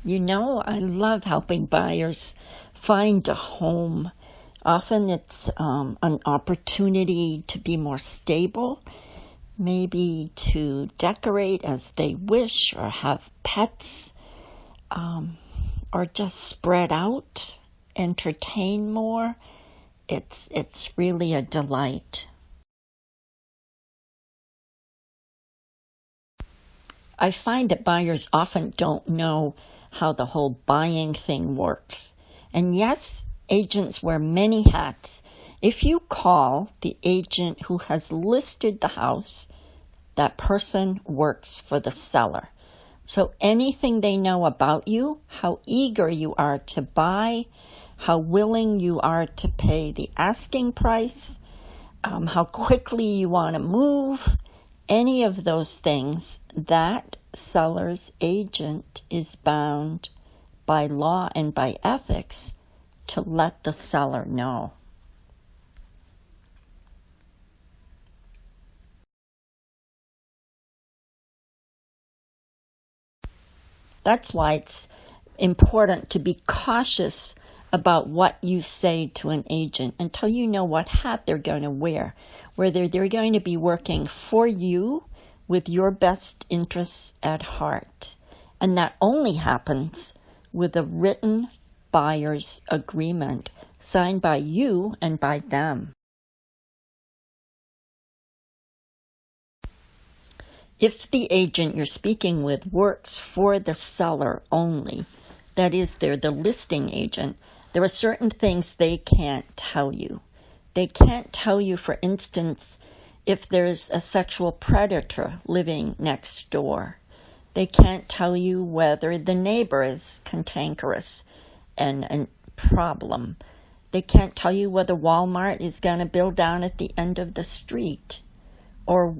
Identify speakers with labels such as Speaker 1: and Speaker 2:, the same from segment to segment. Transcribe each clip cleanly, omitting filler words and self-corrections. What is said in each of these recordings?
Speaker 1: I love helping buyers find a home. Often it's an opportunity to be more stable, maybe to decorate as they wish or have pets, or just spread out, entertain more. It's really a delight. I find that buyers often don't know how the whole buying thing works. And yes, agents wear many hats. If you call the agent who has listed the house, that person works for the seller. So anything they know about you, how eager you are to buy, how willing you are to pay the asking price, how quickly you want to move, any of those things, that seller's agent is bound by law and by ethics to let the seller know. That's why it's important to be cautious about what you say to an agent until you know what hat they're going to wear, whether they're going to be working for you with your best interests at heart. And that only happens with a written buyer's agreement signed by you and by them. If the agent you're speaking with works for the seller only, that is, they're the listing agent, there are certain things they can't tell you. They can't tell you, for instance, if there's a sexual predator living next door. They can't tell you whether the neighbor is cantankerous and a problem. They can't tell you whether Walmart is going to build down at the end of the street, or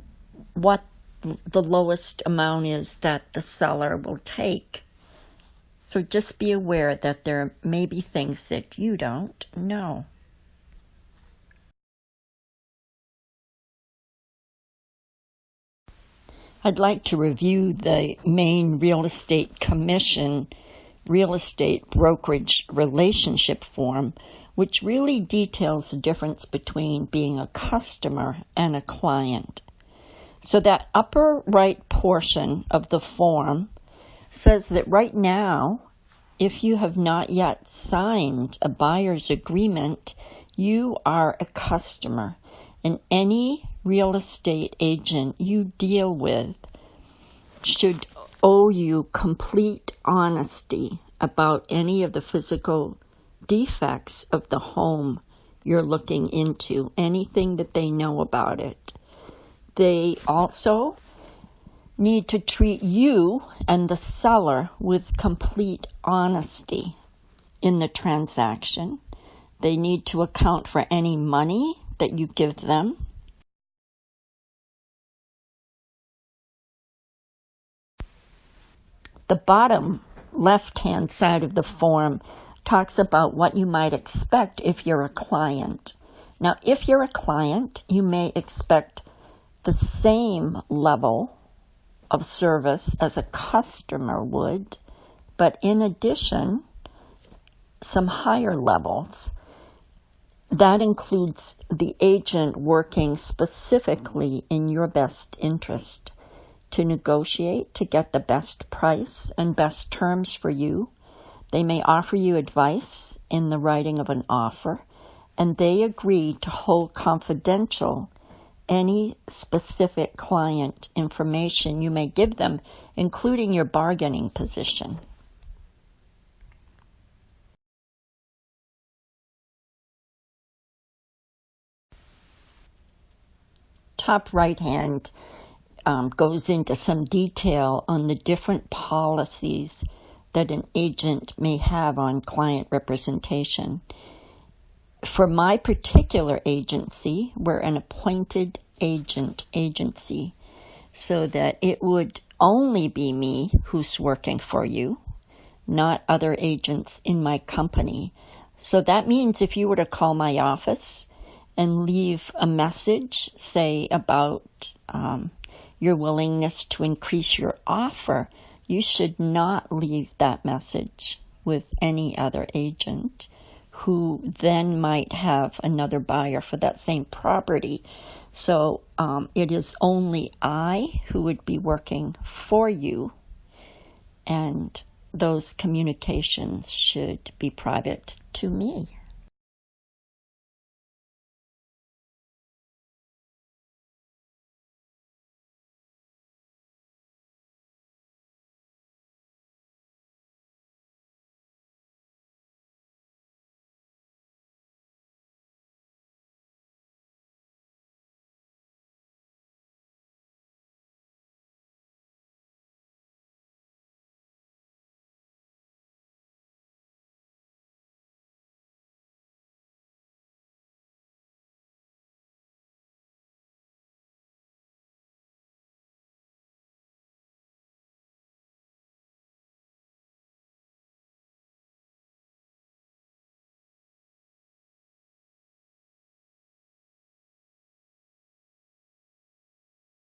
Speaker 1: what the lowest amount is that the seller will take. So just be aware that there may be things that you don't know. I'd like to review the Maine Real Estate Commission Real Estate Brokerage Relationship Form, which really details the difference between being a customer and a client. So that upper right portion of the form says that right now, if you have not yet signed a buyer's agreement, you are a customer, and any real estate agent you deal with should owe you complete honesty about any of the physical defects of the home you're looking into, anything that they know about it. They also need to treat you and the seller with complete honesty in the transaction. They need to account for any money that you give them. The bottom left-hand side of the form talks about what you might expect if you're a client. Now, if you're a client, you may expect the same level of service as a customer would, but in addition, some higher levels. That includes the agent working specifically in your best interest to negotiate to get the best price and best terms for you. They may offer you advice in the writing of an offer, and they agree to hold confidential any specific client information you may give them, including your bargaining position. Top right hand goes into some detail on the different policies that an agent may have on client representation. For my particular agency, we're an appointed agency, so that it would only be me who's working for you, not other agents in my company. So that means if you were to call my office and leave a message, say about your willingness to increase your offer, You should not leave that message with any other agent who then might have another buyer for that same property. So it is only I who would be working for you, and those communications should be private to me.